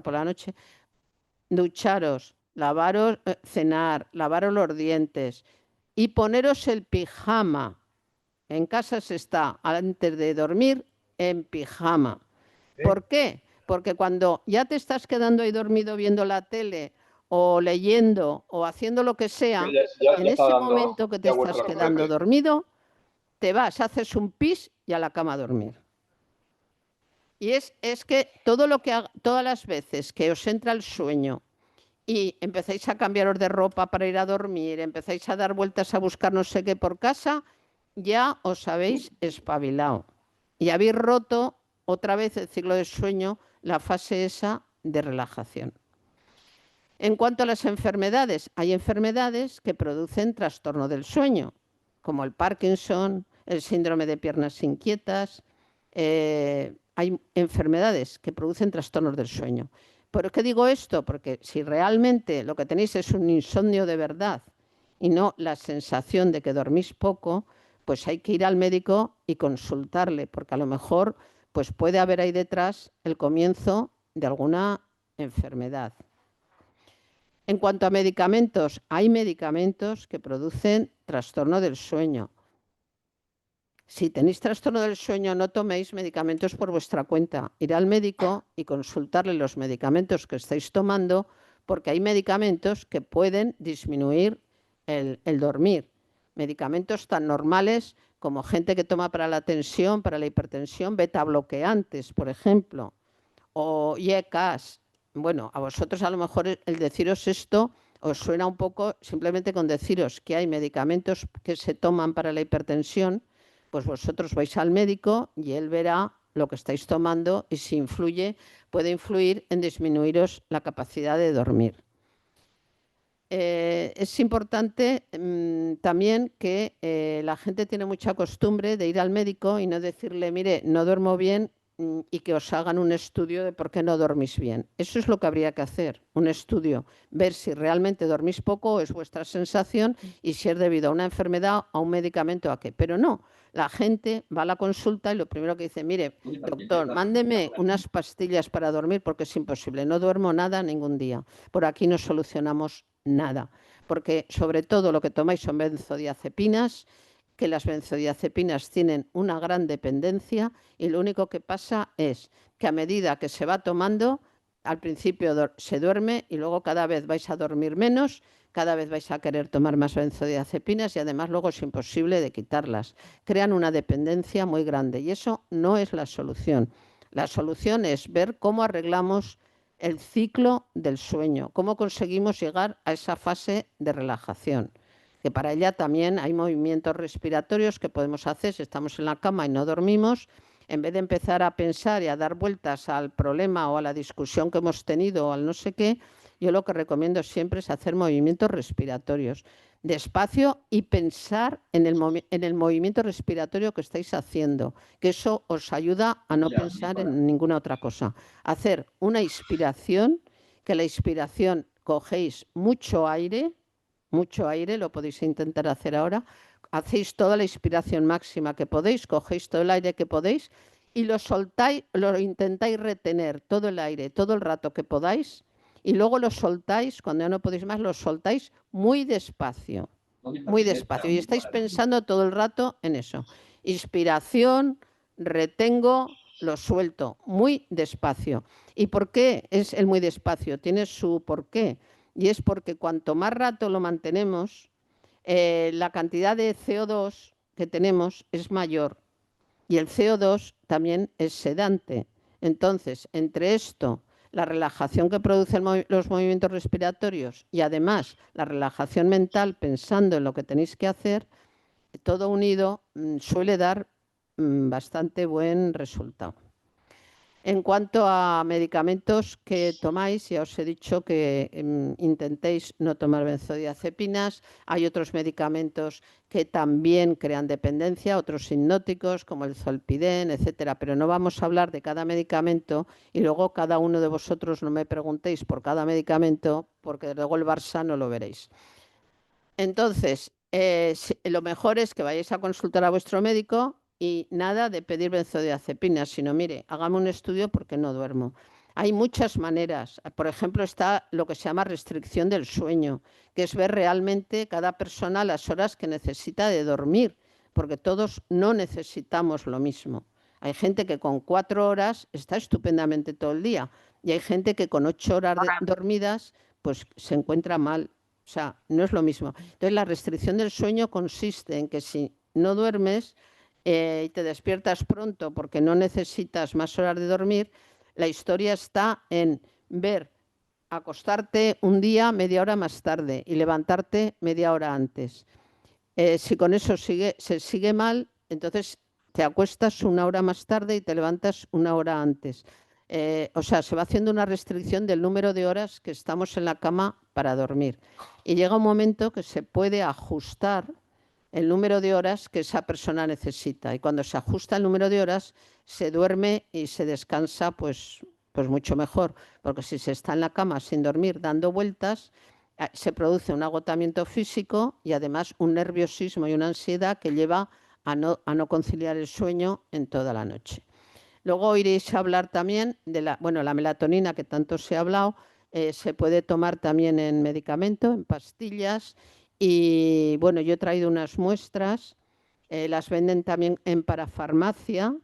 por la noche, ducharos, lavaros, cenar, lavaros los dientes y poneros el pijama. En casa se está antes de dormir en pijama. ¿Por qué? Porque cuando ya te estás quedando ahí dormido viendo la tele o leyendo o haciendo lo que sea, en ese momento que te estás quedando dormido, te vas, haces un pis y a la cama a dormir. Y es que todas las veces que os entra el sueño y empezáis a cambiaros de ropa para ir a dormir, empezáis a dar vueltas a buscar no sé qué por casa, ya os habéis espabilado. Y habéis roto otra vez el ciclo de sueño, la fase esa de relajación. En cuanto a las enfermedades, hay enfermedades que producen trastorno del sueño, como el Parkinson, el síndrome de piernas inquietas. Hay enfermedades que producen trastornos del sueño. ¿Por qué digo esto? Porque si realmente lo que tenéis es un insomnio de verdad y no la sensación de que dormís poco, pues hay que ir al médico y consultarle, porque a lo mejor pues puede haber ahí detrás el comienzo de alguna enfermedad. En cuanto a medicamentos, hay medicamentos que producen trastorno del sueño. Si tenéis trastorno del sueño, no toméis medicamentos por vuestra cuenta. Ir al médico y consultarle los medicamentos que estáis tomando, porque hay medicamentos que pueden disminuir el dormir. Medicamentos tan normales como gente que toma para la tensión, para la hipertensión, beta bloqueantes, por ejemplo, o IECAS. Bueno, a vosotros a lo mejor el deciros esto os suena un poco, simplemente con deciros que hay medicamentos que se toman para la hipertensión, pues vosotros vais al médico y él verá lo que estáis tomando y si puede influir en disminuiros la capacidad de dormir. Es importante también que la gente tiene mucha costumbre de ir al médico y no decirle, mire, no duermo bien, y que os hagan un estudio de por qué no dormís bien. Eso es lo que habría que hacer, un estudio, ver si realmente dormís poco o es vuestra sensación y si es debido a una enfermedad, a un medicamento, a qué. Pero no, la gente va a la consulta y lo primero que dice, mire, doctor, mándeme unas pastillas para dormir porque es imposible, no duermo nada ningún día. Por aquí no solucionamos nada, porque sobre todo lo que tomáis son benzodiazepinas, que las benzodiazepinas tienen una gran dependencia y lo único que pasa es que a medida que se va tomando, al principio se duerme y luego cada vez vais a dormir menos, cada vez vais a querer tomar más benzodiazepinas y además luego es imposible de quitarlas. Crean una dependencia muy grande y eso no es la solución. La solución es ver cómo arreglamos el ciclo del sueño, cómo conseguimos llegar a esa fase de relajación. Que para ella también hay movimientos respiratorios que podemos hacer si estamos en la cama y no dormimos. En vez de empezar a pensar y a dar vueltas al problema o a la discusión que hemos tenido o al no sé qué, yo lo que recomiendo siempre es hacer movimientos respiratorios despacio y pensar en el movimiento respiratorio que estáis haciendo, que eso os ayuda a no pensar en ninguna otra cosa. Hacer una inspiración, que la inspiración cogéis mucho aire, lo podéis intentar hacer ahora, hacéis toda la inspiración máxima que podéis, cogéis todo el aire que podéis y lo soltáis, lo intentáis retener todo el aire, todo el rato que podáis y luego lo soltáis, cuando ya no podéis más, lo soltáis muy despacio y estáis pensando todo el rato en eso. Inspiración, retengo, lo suelto muy despacio. ¿Y por qué es el muy despacio? Tiene su porqué. Y es porque cuanto más rato lo mantenemos, la cantidad de CO2 que tenemos es mayor. Y el CO2 también es sedante. Entonces, entre esto, la relajación que producen los movimientos respiratorios y además la relajación mental pensando en lo que tenéis que hacer, todo unido suele dar bastante buen resultado. En cuanto a medicamentos que tomáis, ya os he dicho que intentéis no tomar benzodiazepinas. Hay otros medicamentos que también crean dependencia, otros hipnóticos como el zolpidem, etcétera. Pero no vamos a hablar de cada medicamento y luego cada uno de vosotros no me preguntéis por cada medicamento porque luego el Barça no lo veréis. Entonces, lo mejor es que vayáis a consultar a vuestro médico y nada de pedir benzodiazepinas, sino, mire, hágame un estudio porque no duermo. Hay muchas maneras. Por ejemplo, está lo que se llama restricción del sueño, que es ver realmente cada persona las horas que necesita de dormir, porque todos no necesitamos lo mismo. Hay gente que con 4 horas está estupendamente todo el día y hay gente que con 8 horas dormidas pues se encuentra mal. O sea, no es lo mismo. Entonces, la restricción del sueño consiste en que si no duermes y te despiertas pronto porque no necesitas más horas de dormir, la historia está en ver acostarte un día media hora más tarde y levantarte media hora antes. Si con eso se sigue mal, entonces te acuestas una hora más tarde y te levantas una hora antes. O sea, se va haciendo una restricción del número de horas que estamos en la cama para dormir. Y llega un momento que se puede ajustar el número de horas que esa persona necesita. Y cuando se ajusta el número de horas, se duerme y se descansa pues mucho mejor. Porque si se está en la cama sin dormir, dando vueltas, se produce un agotamiento físico y además un nerviosismo y una ansiedad que lleva a no conciliar el sueño en toda la noche. Luego iréis a hablar también de la melatonina que tanto se ha hablado, se puede tomar también en medicamento, en pastillas. Y bueno, yo he traído unas muestras, las venden también en parafarmacia,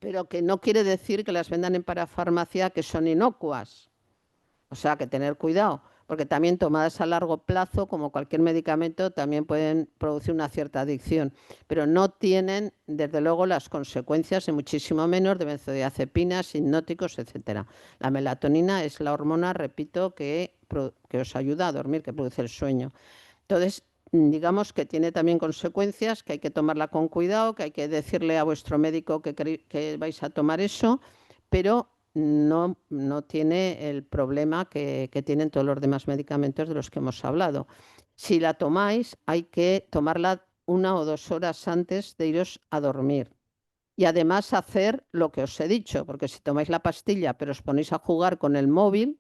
pero que no quiere decir que las vendan en parafarmacia que son inocuas. O sea, que tener cuidado, porque también tomadas a largo plazo, como cualquier medicamento, también pueden producir una cierta adicción, pero no tienen, desde luego, las consecuencias, y muchísimo menos, de benzodiazepinas, hipnóticos, etcétera. La melatonina es la hormona, repito, que os ayuda a dormir, que produce el sueño. Entonces, digamos que tiene también consecuencias, que hay que tomarla con cuidado, que hay que decirle a vuestro médico que vais a tomar eso, pero no tiene el problema que tienen todos los demás medicamentos de los que hemos hablado. Si la tomáis, hay que tomarla 1 o 2 horas antes de iros a dormir. Y además hacer lo que os he dicho, porque si tomáis la pastilla pero os ponéis a jugar con el móvil,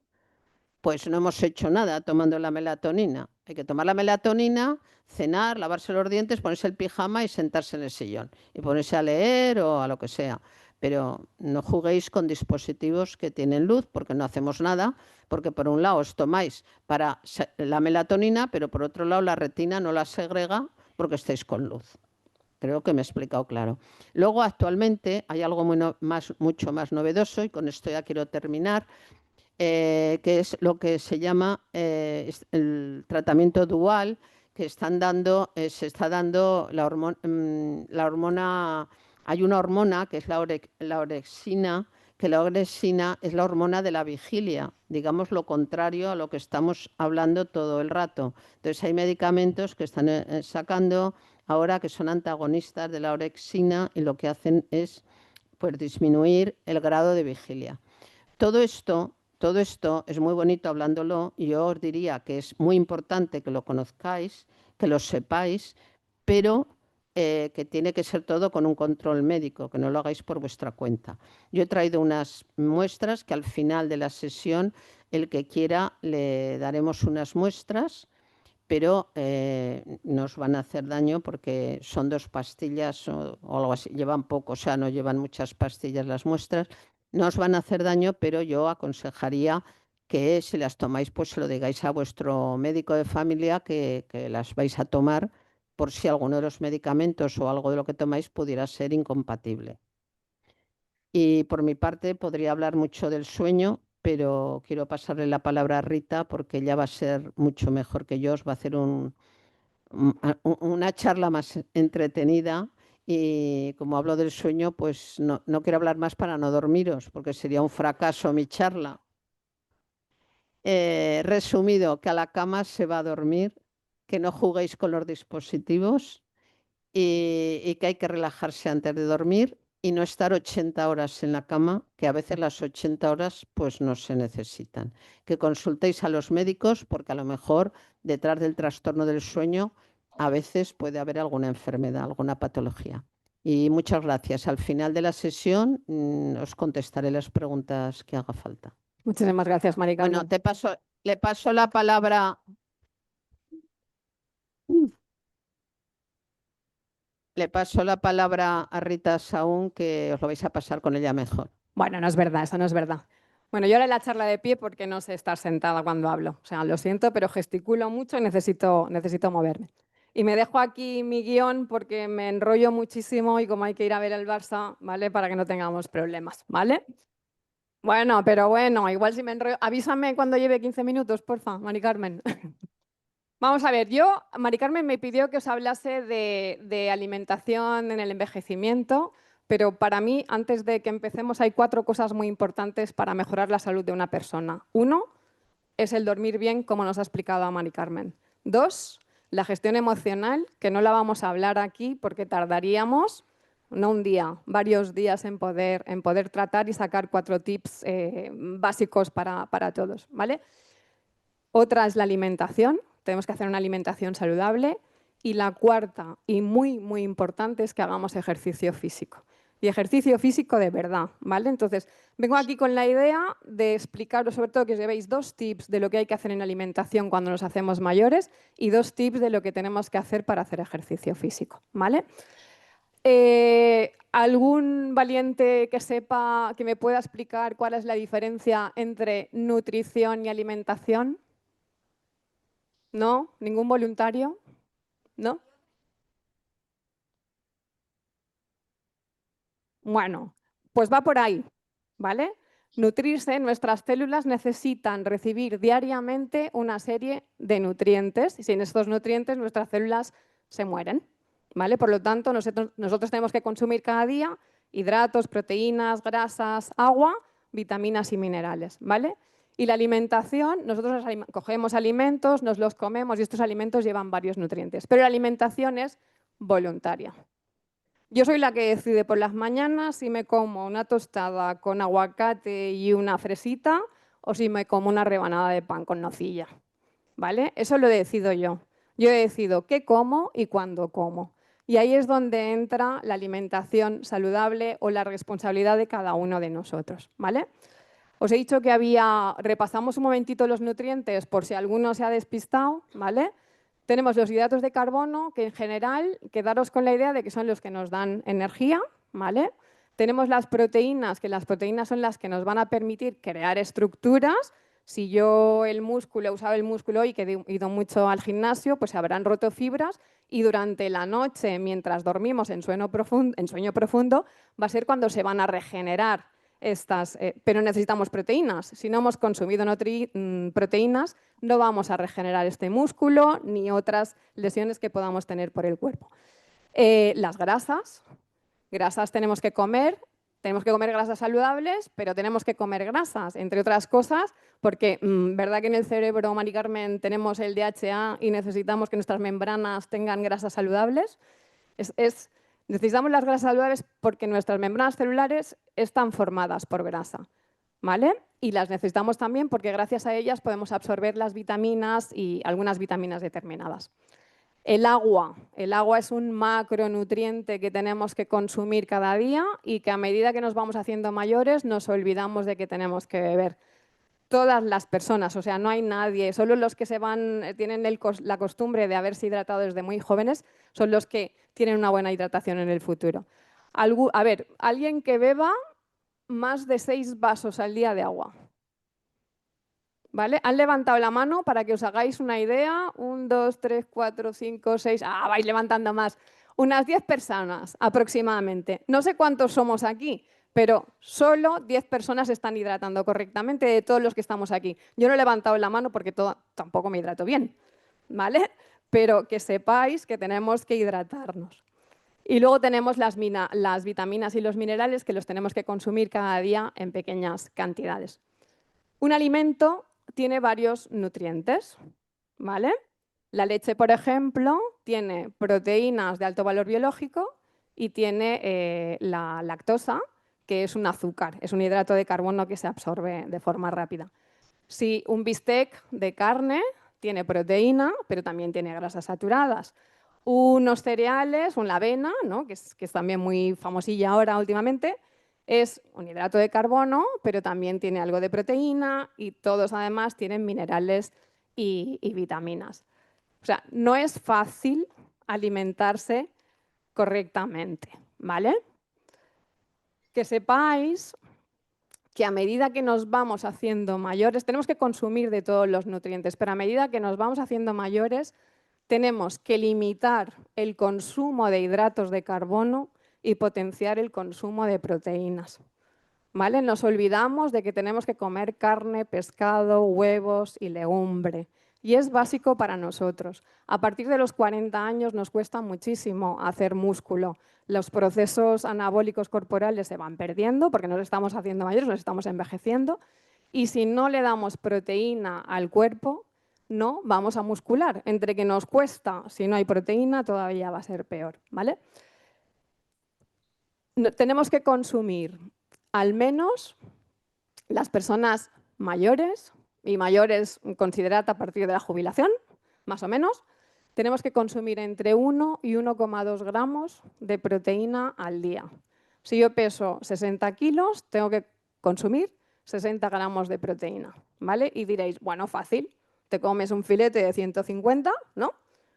pues no hemos hecho nada tomando la melatonina. Hay que tomar la melatonina, cenar, lavarse los dientes, ponerse el pijama y sentarse en el sillón. Y ponerse a leer o a lo que sea. Pero no juguéis con dispositivos que tienen luz, porque no hacemos nada, porque por un lado os tomáis para la melatonina, pero por otro lado la retina no la segrega porque estáis con luz. Creo que me he explicado claro. Luego, actualmente, hay algo mucho más novedoso, y con esto ya quiero terminar, que es lo que se llama el tratamiento dual, que se está dando la hormona, hay una hormona que es la orexina, que la orexina es la hormona de la vigilia, digamos lo contrario a lo que estamos hablando todo el rato. Entonces hay medicamentos que están sacando ahora que son antagonistas de la orexina y lo que hacen es pues, disminuir el grado de vigilia. Todo esto es muy bonito hablándolo y yo os diría que es muy importante que lo conozcáis, que lo sepáis, pero que tiene que ser todo con un control médico, que no lo hagáis por vuestra cuenta. Yo he traído unas muestras que al final de la sesión, el que quiera, le daremos unas muestras, pero nos van a hacer daño porque son 2 pastillas o algo así, llevan poco, o sea, no llevan muchas pastillas las muestras, no os van a hacer daño, pero yo aconsejaría que si las tomáis, pues se lo digáis a vuestro médico de familia que las vais a tomar por si alguno de los medicamentos o algo de lo que tomáis pudiera ser incompatible. Y por mi parte podría hablar mucho del sueño, pero quiero pasarle la palabra a Rita porque ella va a ser mucho mejor que yo, os va a hacer una charla más entretenida. Y como hablo del sueño, pues no quiero hablar más para no dormiros, porque sería un fracaso mi charla. Resumido, que a la cama se va a dormir, que no juguéis con los dispositivos y que hay que relajarse antes de dormir y no estar 80 horas en la cama, que a veces las 80 horas pues no se necesitan. Que consultéis a los médicos porque a lo mejor detrás del trastorno del sueño a veces puede haber alguna enfermedad, alguna patología. Y muchas gracias. Al final de la sesión os contestaré las preguntas que haga falta. Muchísimas gracias, Mari Carmen. Bueno, le paso la palabra. Le paso la palabra a Rita Saún, que os lo vais a pasar con ella mejor. Bueno, no es verdad, eso no es verdad. Bueno, yo haré la charla de pie porque no sé estar sentada cuando hablo. O sea, lo siento, pero gesticulo mucho y necesito moverme. Y me dejo aquí mi guión porque me enrollo muchísimo y como hay que ir a ver el Barça, ¿vale? Para que no tengamos problemas, ¿vale? Bueno, pero bueno, igual si me enrollo... Avísame cuando lleve 15 minutos, porfa, Mari Carmen. Vamos a ver, Mari Carmen me pidió que os hablase de alimentación en el envejecimiento, pero para mí, antes de que empecemos, hay 4 cosas muy importantes para mejorar la salud de una persona. 1 es el dormir bien, como nos ha explicado a Mari Carmen. 2, la gestión emocional, que no la vamos a hablar aquí porque tardaríamos, no un día, varios días en poder tratar y sacar 4 tips básicos para todos, ¿vale? Otra es la alimentación, tenemos que hacer una alimentación saludable. Y la cuarta, y muy, muy importante, es que hagamos ejercicio físico. Y ejercicio físico de verdad, ¿vale? Entonces, vengo aquí con la idea de explicaros, sobre todo que os llevéis 2 tips de lo que hay que hacer en alimentación cuando nos hacemos mayores y 2 tips de lo que tenemos que hacer para hacer ejercicio físico, ¿vale? ¿Algún valiente que sepa, que me pueda explicar cuál es la diferencia entre nutrición y alimentación? ¿No? ¿Ningún voluntario? ¿No? Bueno, pues va por ahí, ¿vale? Nutrirse, nuestras células necesitan recibir diariamente una serie de nutrientes y sin estos nutrientes nuestras células se mueren, ¿vale? Por lo tanto, nosotros tenemos que consumir cada día hidratos, proteínas, grasas, agua, vitaminas y minerales, ¿vale? Y la alimentación, nosotros cogemos alimentos, nos los comemos y estos alimentos llevan varios nutrientes, pero la alimentación es voluntaria. Yo soy la que decide por las mañanas si me como una tostada con aguacate y una fresita o si me como una rebanada de pan con nocilla, ¿vale? Eso lo decido yo. Yo decido qué como y cuándo como. Y ahí es donde entra la alimentación saludable o la responsabilidad de cada uno de nosotros, ¿vale? Os he dicho que repasamos un momentito los nutrientes por si alguno se ha despistado, ¿vale? Tenemos los hidratos de carbono, que en general, quedaros con la idea de que son los que nos dan energía, ¿vale? Tenemos las proteínas, que las proteínas son las que nos van a permitir crear estructuras. Si yo he usado el músculo hoy, que he ido mucho al gimnasio, pues se habrán roto fibras y durante la noche, mientras dormimos en sueño profundo, va a ser cuando se van a regenerar estas, pero necesitamos proteínas. Si no hemos consumido proteínas, no vamos a regenerar este músculo ni otras lesiones que podamos tener por el cuerpo. Las grasas tenemos que comer grasas saludables, pero tenemos que comer grasas, entre otras cosas, porque ¿verdad que en el cerebro, Mari Carmen, tenemos el DHA y necesitamos que nuestras membranas tengan grasas saludables? Necesitamos las grasas saludables porque nuestras membranas celulares están formadas por grasa, ¿vale? Y las necesitamos también porque gracias a ellas podemos absorber las vitaminas y algunas vitaminas determinadas. El agua es un macronutriente que tenemos que consumir cada día y que a medida que nos vamos haciendo mayores nos olvidamos de que tenemos que beber. Todas las personas, o sea, no hay nadie, solo los que tienen la costumbre de haberse hidratado desde muy jóvenes son los que tienen una buena hidratación en el futuro. A ver, alguien que beba más de 6 vasos al día de agua. ¿Vale? Han levantado la mano para que os hagáis una idea. 1, 2, 3, 4, 5, 6. Ah, vais levantando más. Unas 10 personas aproximadamente. No sé cuántos somos aquí, pero solo 10 personas están hidratando correctamente de todos los que estamos aquí. Yo no he levantado la mano porque tampoco me hidrato bien, ¿vale? Pero que sepáis que tenemos que hidratarnos. Y luego tenemos las vitaminas y los minerales que los tenemos que consumir cada día en pequeñas cantidades. Un alimento tiene varios nutrientes, ¿vale? La leche, por ejemplo, tiene proteínas de alto valor biológico y tiene la lactosa, que es un azúcar, es un hidrato de carbono que se absorbe de forma rápida. Si un bistec de carne tiene proteína, pero también tiene grasas saturadas. Unos cereales, la avena, ¿no? que es también muy famosilla ahora últimamente, es un hidrato de carbono, pero también tiene algo de proteína y todos además tienen minerales y vitaminas. O sea, no es fácil alimentarse correctamente, ¿vale? Que sepáis que a medida que nos vamos haciendo mayores, tenemos que consumir de todos los nutrientes, pero a medida que nos vamos haciendo mayores, tenemos que limitar el consumo de hidratos de carbono y potenciar el consumo de proteínas. ¿Vale? Nos olvidamos de que tenemos que comer carne, pescado, huevos y legumbre. Y es básico para nosotros. A partir de los 40 años nos cuesta muchísimo hacer músculo. Los procesos anabólicos corporales se van perdiendo porque nos estamos haciendo mayores, nos estamos envejeciendo. Y si no le damos proteína al cuerpo, no vamos a muscular. Entre que nos cuesta, si no hay proteína, todavía va a ser peor. ¿Vale? Tenemos que consumir al menos las personas mayores, y mayores considerad a partir de la jubilación, más o menos, tenemos que consumir entre 1 y 1,2 gramos de proteína al día. Si yo peso 60 kilos, tengo que consumir 60 gramos de proteína, ¿vale? Y diréis, bueno, fácil, te comes un filete de 150, ¿no?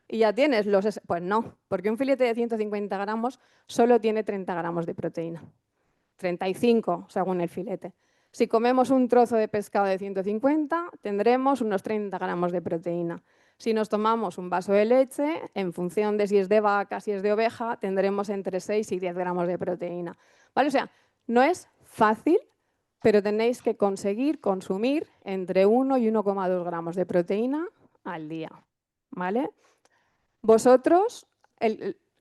Y ya tienes los... Pues no, porque un filete de 150 gramos solo tiene 30 gramos de proteína. 35 según el filete. Si comemos un trozo de pescado de 150, tendremos unos 30 gramos de proteína. Si nos tomamos un vaso de leche, en función de si es de vaca, si es de oveja, tendremos entre 6 y 10 gramos de proteína. ¿Vale? O sea, no es fácil, pero tenéis que conseguir consumir entre 1 y 1,2 gramos de proteína al día. ¿Vale? ¿Vosotros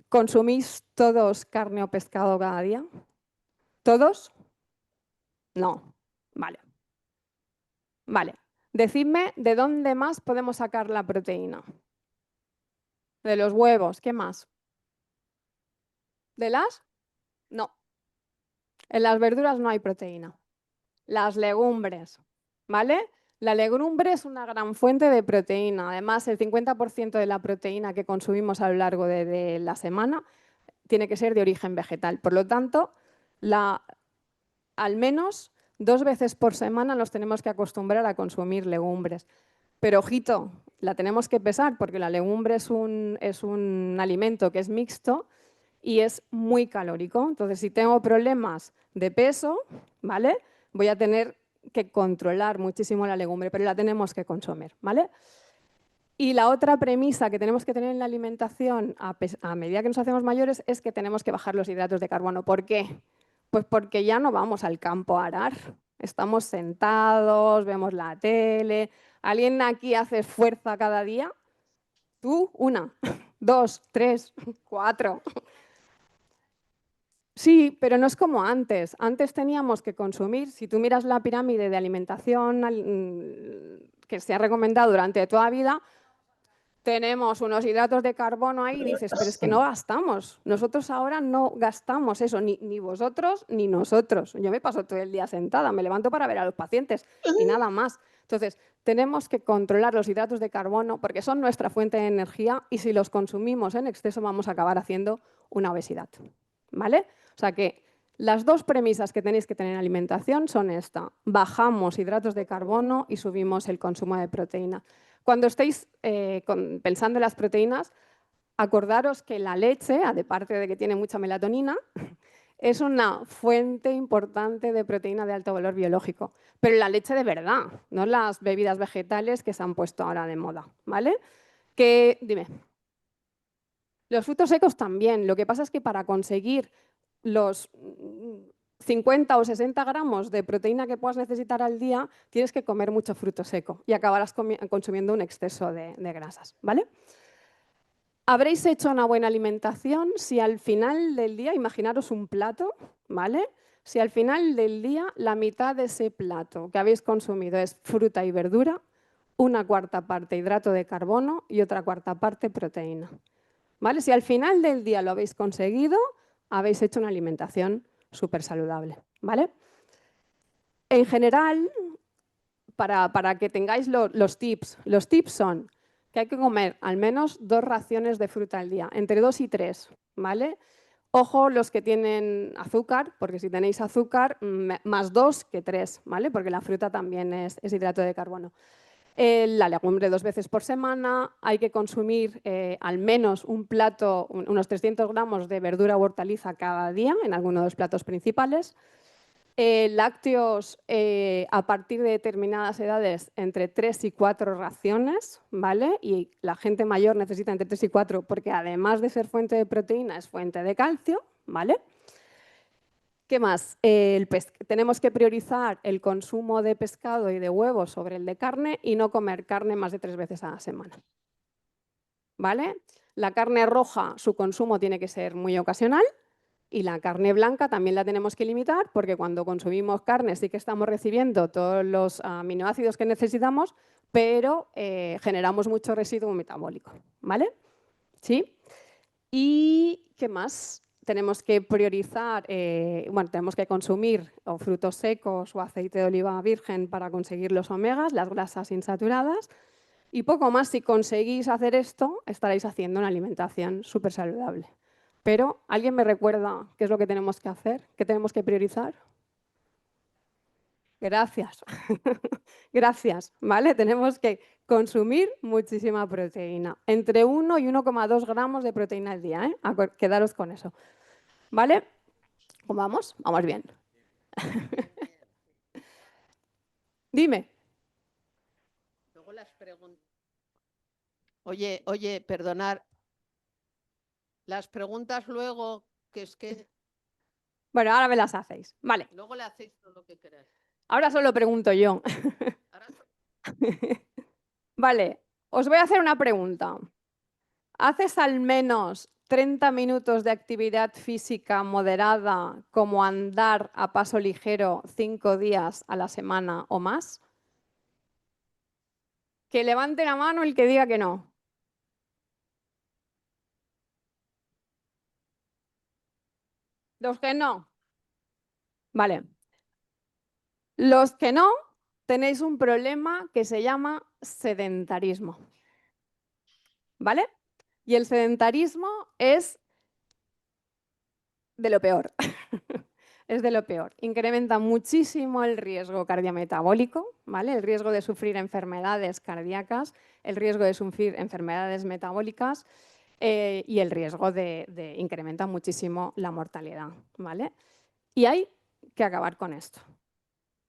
consumís todos carne o pescado cada día? ¿Todos? No. Vale. Vale. Decidme de dónde más podemos sacar la proteína. De los huevos. ¿Qué más? ¿De las? No. En las verduras no hay proteína. Las legumbres. ¿Vale? La legumbre es una gran fuente de proteína. Además, el 50% de la proteína que consumimos a lo largo de la semana tiene que ser de origen vegetal. Por lo tanto, al menos 2 veces por semana nos tenemos que acostumbrar a consumir legumbres. Pero ojito, la tenemos que pesar porque la legumbre es un alimento que es mixto y es muy calórico. Entonces, si tengo problemas de peso, ¿vale? Voy a tener que controlar muchísimo la legumbre, pero la tenemos que consumir, ¿vale? Y la otra premisa que tenemos que tener en la alimentación a medida que nos hacemos mayores es que tenemos que bajar los hidratos de carbono. ¿Por qué? Pues porque ya no vamos al campo a arar. Estamos sentados, vemos la tele. ¿Alguien aquí hace fuerza cada día? ¿Tú? 1, 2, 3, 4. Sí, pero no es como antes. Antes teníamos que consumir, si tú miras la pirámide de alimentación que se ha recomendado durante toda la vida, tenemos unos hidratos de carbono ahí y dices, pero es que no gastamos. Nosotros ahora no gastamos eso, ni vosotros ni nosotros. Yo me paso todo el día sentada, me levanto para ver a los pacientes y nada más. Entonces, tenemos que controlar los hidratos de carbono porque son nuestra fuente de energía y si los consumimos en exceso vamos a acabar haciendo una obesidad. ¿Vale? O sea que las 2 premisas que tenéis que tener en alimentación son esta. Bajamos hidratos de carbono y subimos el consumo de proteína. Cuando estéis pensando en las proteínas, acordaros que la leche, aparte de que tiene mucha melatonina, es una fuente importante de proteína de alto valor biológico. Pero la leche de verdad, no las bebidas vegetales que se han puesto ahora de moda. ¿Vale? Dime. Los frutos secos también. Lo que pasa es que para conseguir los 50 o 60 gramos de proteína que puedas necesitar al día, tienes que comer mucho fruto seco y acabarás consumiendo un exceso de grasas, ¿vale? Habréis hecho una buena alimentación si al final del día, imaginaros un plato, ¿vale? Si al final del día la mitad de ese plato que habéis consumido es fruta y verdura, 1/4 parte hidrato de carbono y otra 1/4 parte proteína, ¿vale? Si al final del día lo habéis conseguido, habéis hecho una alimentación súper saludable, ¿vale? En general, para que tengáis los tips son que hay que comer al menos 2 raciones de fruta al día, entre 2 y 3, ¿vale? Ojo los que tienen azúcar, porque si tenéis azúcar, más 2 que 3, ¿vale? Porque la fruta también es hidrato de carbono. La legumbre 2 veces por semana, hay que consumir al menos un plato, unos 300 gramos de verdura o hortaliza cada día en alguno de los platos principales. Lácteos a partir de determinadas edades entre 3 y 4 raciones, ¿vale? Y la gente mayor necesita entre 3 y 4 porque además de ser fuente de proteína es fuente de calcio, ¿vale? ¿Qué más? Tenemos que priorizar el consumo de pescado y de huevos sobre el de carne y no comer carne más de 3 veces a la semana, ¿vale? La carne roja, su consumo tiene que ser muy ocasional. Y la carne blanca también la tenemos que limitar porque cuando consumimos carne sí que estamos recibiendo todos los aminoácidos que necesitamos, pero generamos mucho residuo metabólico, ¿vale? ¿Sí? ¿Y qué más? Tenemos que priorizar, bueno, tenemos que consumir o frutos secos o aceite de oliva virgen para conseguir los omegas, las grasas insaturadas. Y poco más, si conseguís hacer esto, estaréis haciendo una alimentación súper saludable. Pero, ¿alguien me recuerda qué es lo que tenemos que hacer? ¿Qué tenemos que priorizar? Gracias. Gracias, ¿vale? Tenemos que consumir muchísima proteína. Entre 1 y 1,2 gramos de proteína al día, ¿eh? Quedaros con eso. ¿Vale? ¿Cómo vamos? Vamos bien. Dime. Luego las preguntas. Oye, perdonar. Las preguntas luego, que es que Bueno, ahora me las hacéis. Vale. luego le hacéis todo lo que queráis. Ahora solo pregunto yo. Ahora Vale, os voy a hacer una pregunta. ¿Haces al menos 30 minutos de actividad física moderada como andar a paso ligero 5 días a la semana o más? Que levante la mano el que diga que no. Los que no. Vale. Los que no, tenéis un problema que se llama sedentarismo. ¿Vale? Y el sedentarismo es de lo peor. Es de lo peor. Incrementa muchísimo el riesgo cardiometabólico, ¿vale? El riesgo de sufrir enfermedades cardíacas, el riesgo de sufrir enfermedades metabólicas y el riesgo de incrementa muchísimo la mortalidad, ¿vale? Y hay que acabar con esto.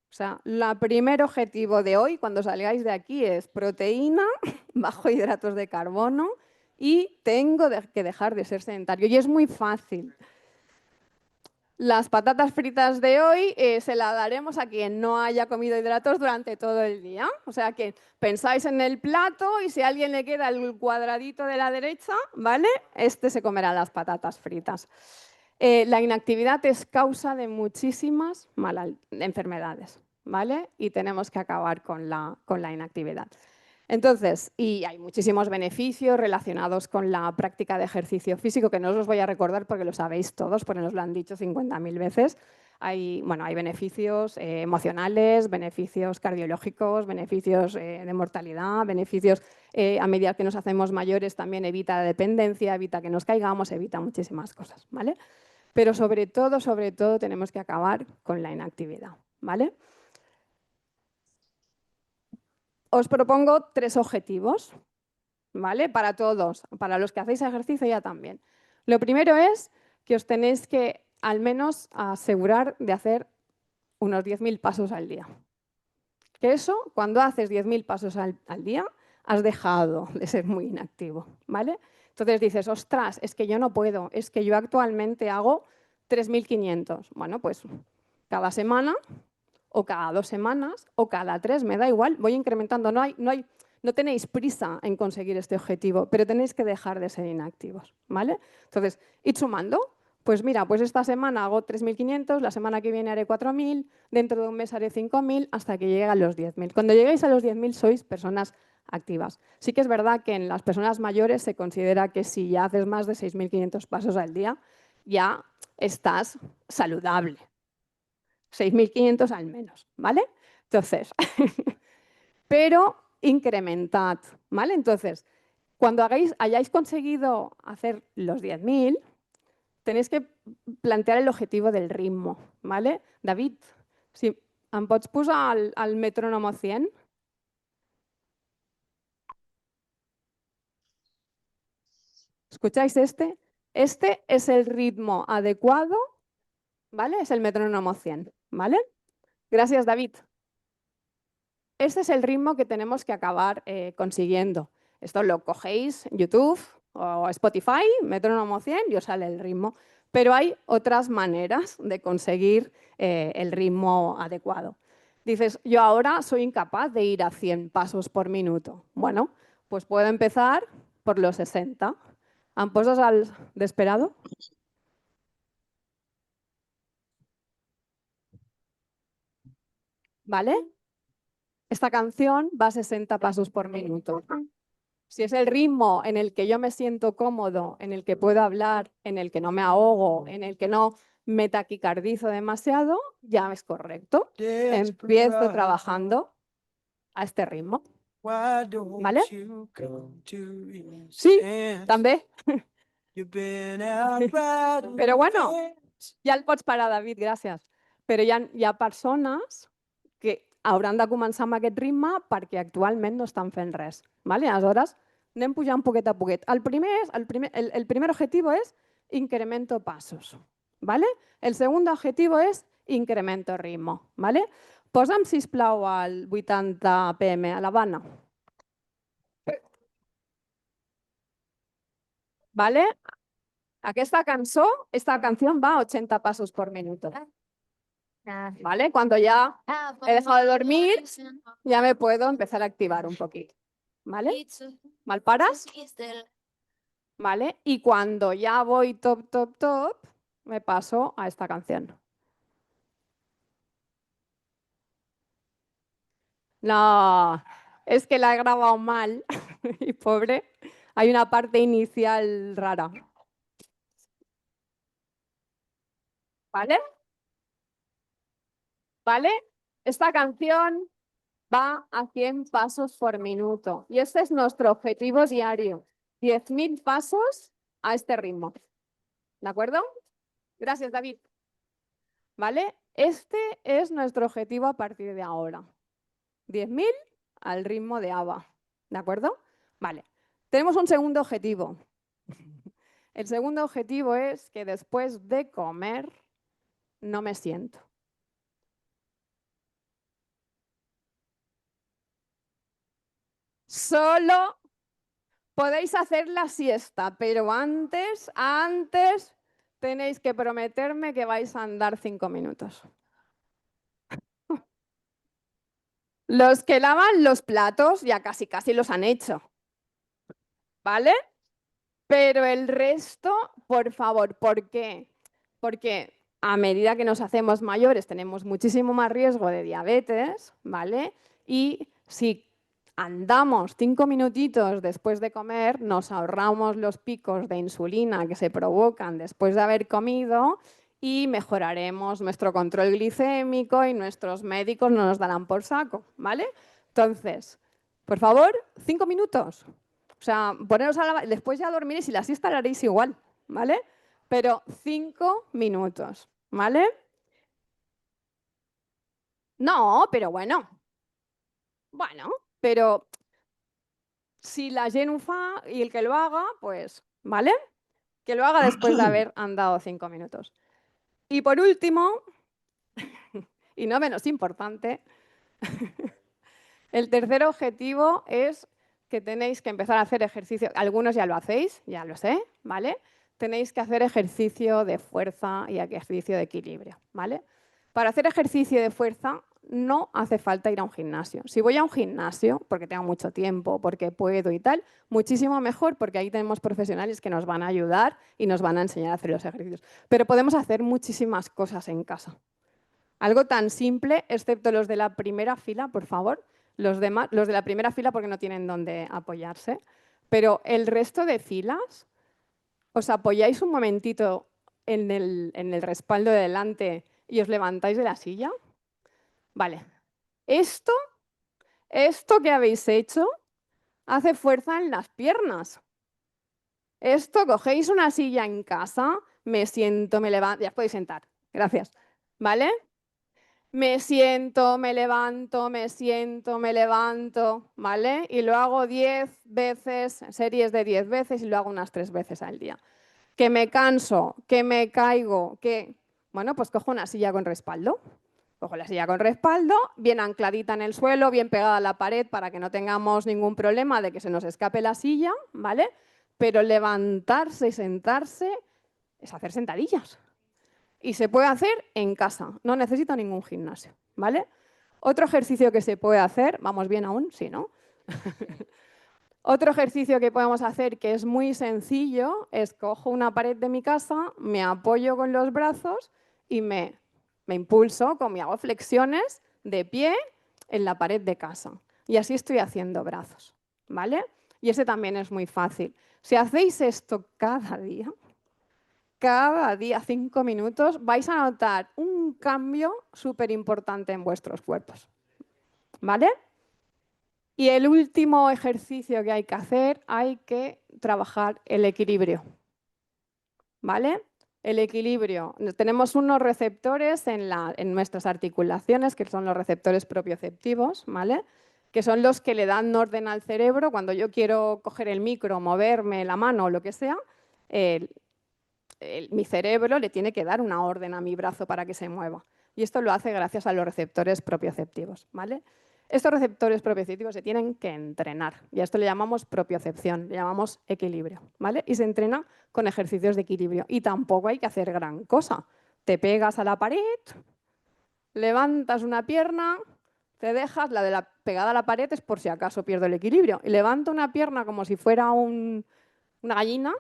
O sea, el primer objetivo de hoy, cuando salgáis de aquí, es proteína, bajo hidratos de carbono y tengo que dejar de ser sedentario. Y es muy fácil. Las patatas fritas de hoy se las daremos a quien no haya comido hidratos durante todo el día. O sea que pensáis en el plato y si a alguien le queda el cuadradito de la derecha, ¿vale? Este se comerá las patatas fritas. La inactividad es causa de muchísimas enfermedades, ¿vale? Y tenemos que acabar con la inactividad. Entonces, y hay muchísimos beneficios relacionados con la práctica de ejercicio físico, que no os los voy a recordar porque lo sabéis todos, porque nos lo han dicho 50.000 veces. Hay beneficios emocionales, beneficios cardiológicos, beneficios de mortalidad, beneficios a medida que nos hacemos mayores también evita dependencia, evita que nos caigamos, evita muchísimas cosas, ¿vale? Pero sobre todo tenemos que acabar con la inactividad, ¿vale? Os propongo 3 objetivos, ¿vale? Para todos, para los que hacéis ejercicio ya también. Lo primero es que os tenéis que al menos asegurar de hacer unos 10.000 pasos al día. Que eso, cuando haces 10.000 pasos al día, has dejado de ser muy inactivo, ¿vale? Entonces dices, ostras, es que yo no puedo, es que yo actualmente hago 3.500. Bueno, pues cada semana o cada 2 semanas o cada 3, me da igual, voy incrementando. No tenéis prisa en conseguir este objetivo, pero tenéis que dejar de ser inactivos, ¿vale? Entonces, id sumando. Pues mira, pues esta semana hago 3.500, la semana que viene haré 4.000, dentro de un mes haré 5.000, hasta que llegue a los 10.000. Cuando lleguéis a los 10.000 sois personas activas. Sí que es verdad que en las personas mayores se considera que si ya haces más de 6.500 pasos al día, ya estás saludable. 6.500 al menos, ¿vale? Entonces, pero incrementad, ¿vale? Entonces, cuando hayáis conseguido hacer los 10.000, tenéis que plantear el objetivo del ritmo, ¿vale? David, si em pots posar el metrónomo 100? ¿Escucháis este? Este es el ritmo adecuado, ¿vale? Es el metrónomo 100. ¿vale? Gracias, David. Este es el ritmo que tenemos que acabar consiguiendo. Esto lo cogéis en YouTube o Spotify, metrónomo 100 y os sale el ritmo. Pero hay otras maneras de conseguir el ritmo adecuado. Dices, yo ahora soy incapaz de ir a 100 pasos por minuto. Bueno, pues puedo empezar por los 60. ¿Han puesto al desesperado? ¿Vale? Esta canción va a 60 pasos por minuto. Si es el ritmo en el que yo me siento cómodo, en el que puedo hablar, en el que no me ahogo, en el que no me taquicardizo demasiado, ya es correcto. Empiezo trabajando a este ritmo. ¿Vale? Sí, también. Pero bueno, ja el pots parar, David, gràcies. Però hi ha persones que hauran de començar amb aquest ritme perquè actualment no estan fent res. ¿Vale? Aleshores, anem pujant poquet a poquet. El primer objetivo es incremento pasos. ¿Vale? El segundo objetivo es incremento ritmo. ¿Vale? Posa'm, sisplau, al 80 PM a l'Havana. ¿Vale? Esta canción va a 80 pasos por minuto. ¿Vale? Cuando ya he dejado de dormir, ya me puedo empezar a activar un poquito. ¿Vale? ¿Malparas? ¿Vale? Y cuando ya voy top, top, top, me paso a esta canción. No, es que la he grabado mal y pobre, hay una parte inicial rara. ¿Vale? ¿Vale? Esta canción va a 100 pasos por minuto y este es nuestro objetivo diario. 10.000 pasos a este ritmo. ¿De acuerdo? Gracias, David. ¿Vale? Este es nuestro objetivo a partir de ahora. 10.000 al ritmo de ABBA. ¿De acuerdo? Vale. Tenemos un segundo objetivo. El segundo objetivo es que después de comer no me siento. Solo podéis hacer la siesta, pero antes tenéis que prometerme que vais a andar 5 minutos. Los que lavan los platos ya casi los han hecho. ¿Vale? Pero el resto, por favor, ¿por qué? Porque a medida que nos hacemos mayores tenemos muchísimo más riesgo de diabetes, ¿vale? Y si andamos 5 minutitos después de comer, nos ahorramos los picos de insulina que se provocan después de haber comido y mejoraremos nuestro control glicémico y nuestros médicos no nos darán por saco, ¿vale? Entonces, por favor, 5 minutos. O sea, poneros después ya dormiréis y la siesta la haréis igual, ¿vale? Pero 5 minutos, ¿vale? No, pero bueno. Bueno, pero si la gent ho fa y el que lo haga, pues, ¿vale? Que lo haga después de haber andado 5 minutos. Y por último, y no menos importante, el tercer objetivo es que tenéis que empezar a hacer ejercicio. Algunos ya lo hacéis, ya lo sé, ¿vale? Tenéis que hacer ejercicio de fuerza y ejercicio de equilibrio, ¿vale? Para hacer ejercicio de fuerza no hace falta ir a un gimnasio. Si voy a un gimnasio, porque tengo mucho tiempo, porque puedo y tal, muchísimo mejor, porque ahí tenemos profesionales que nos van a ayudar y nos van a enseñar a hacer los ejercicios. Pero podemos hacer muchísimas cosas en casa. Algo tan simple, excepto los de la primera fila, por favor. Los de la primera fila porque no tienen dónde apoyarse. Pero el resto de filas, os apoyáis un momentito en el respaldo de delante y os levantáis de la silla. Vale. Esto que habéis hecho hace fuerza en las piernas. Esto, cogéis una silla en casa, me siento, me levanto, ya os podéis sentar. Gracias. ¿Vale? Me siento, me levanto, me siento, me levanto, ¿vale? Y lo hago 10 veces, series de 10 veces y lo hago unas 3 veces al día. Que me canso, que me caigo, que... Bueno, pues cojo una silla con respaldo, Cojo la silla con respaldo, bien ancladita en el suelo, bien pegada a la pared para que no tengamos ningún problema de que se nos escape la silla, ¿vale? Pero levantarse y sentarse es hacer sentadillas. Y se puede hacer en casa, no necesito ningún gimnasio, ¿vale? Otro ejercicio que se puede hacer, ¿vamos bien aún? Sí, ¿no? Otro ejercicio que podemos hacer que es muy sencillo es cojo una pared de mi casa, me apoyo con los brazos y me impulso, como hago flexiones de pie en la pared de casa. Y así estoy haciendo brazos, ¿vale? Y ese también es muy fácil. Si hacéis esto cada día 5 minutos, vais a notar un cambio súper importante en vuestros cuerpos, ¿vale? Y el último ejercicio que hay que hacer, hay que trabajar el equilibrio, ¿vale? El equilibrio. Tenemos unos receptores en nuestras articulaciones, que son los receptores propioceptivos, ¿vale? Que son los que le dan orden al cerebro. Cuando yo quiero coger el micro, moverme la mano o lo que sea, mi cerebro le tiene que dar una orden a mi brazo para que se mueva. Y esto lo hace gracias a los receptores propioceptivos, ¿vale? Estos receptores propioceptivos se tienen que entrenar y a esto le llamamos propiocepción, le llamamos equilibrio, ¿vale? Y se entrena con ejercicios de equilibrio y tampoco hay que hacer gran cosa. Te pegas a la pared, levantas una pierna, te dejas, la de la pegada a la pared es por si acaso pierdo el equilibrio, y levanto una pierna como si fuera una gallina,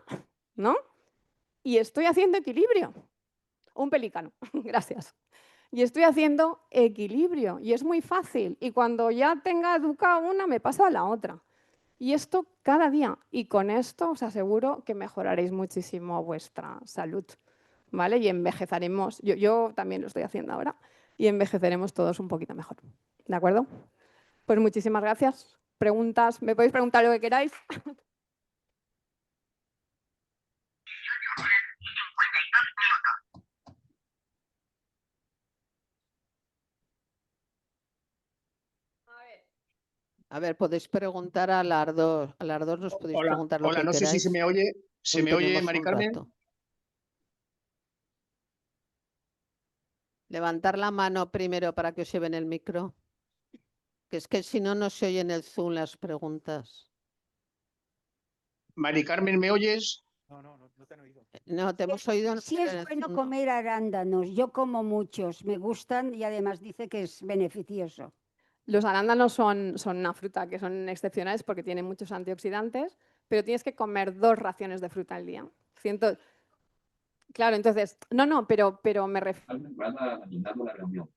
¿no? Y estoy haciendo equilibrio. Un pelícano, gracias. Y estoy haciendo equilibrio y es muy fácil. Y cuando ya tenga educado una, me paso a la otra. Y esto cada día. Y con esto os aseguro que mejoraréis muchísimo vuestra salud, ¿vale? Y envejeceremos. Yo también lo estoy haciendo ahora. Y envejeceremos todos un poquito mejor. ¿De acuerdo? Pues muchísimas gracias. Preguntas, me podéis preguntar lo que queráis. A ver, podéis preguntar a las dos nos podéis Hola, preguntar lo hola, que no sé si se queráis. me oye. ¿Se Hoy me oye, tenemos Mari un Carmen? rato. Levantar la mano primero para que os lleven el micro. Que es que si no, no se oye en el Zoom las preguntas. Mari Carmen, ¿me oyes? No te han oído. No, te hemos oído. Sí pero es en el bueno Zoom no. comer arándanos, yo como muchos, me gustan y además dice que es beneficioso. Los arándanos son una fruta que son excepcionales porque tienen muchos antioxidantes, pero tienes que comer 2 raciones de fruta al día. Claro, entonces, no, pero me refiero. Van a terminar la reunión.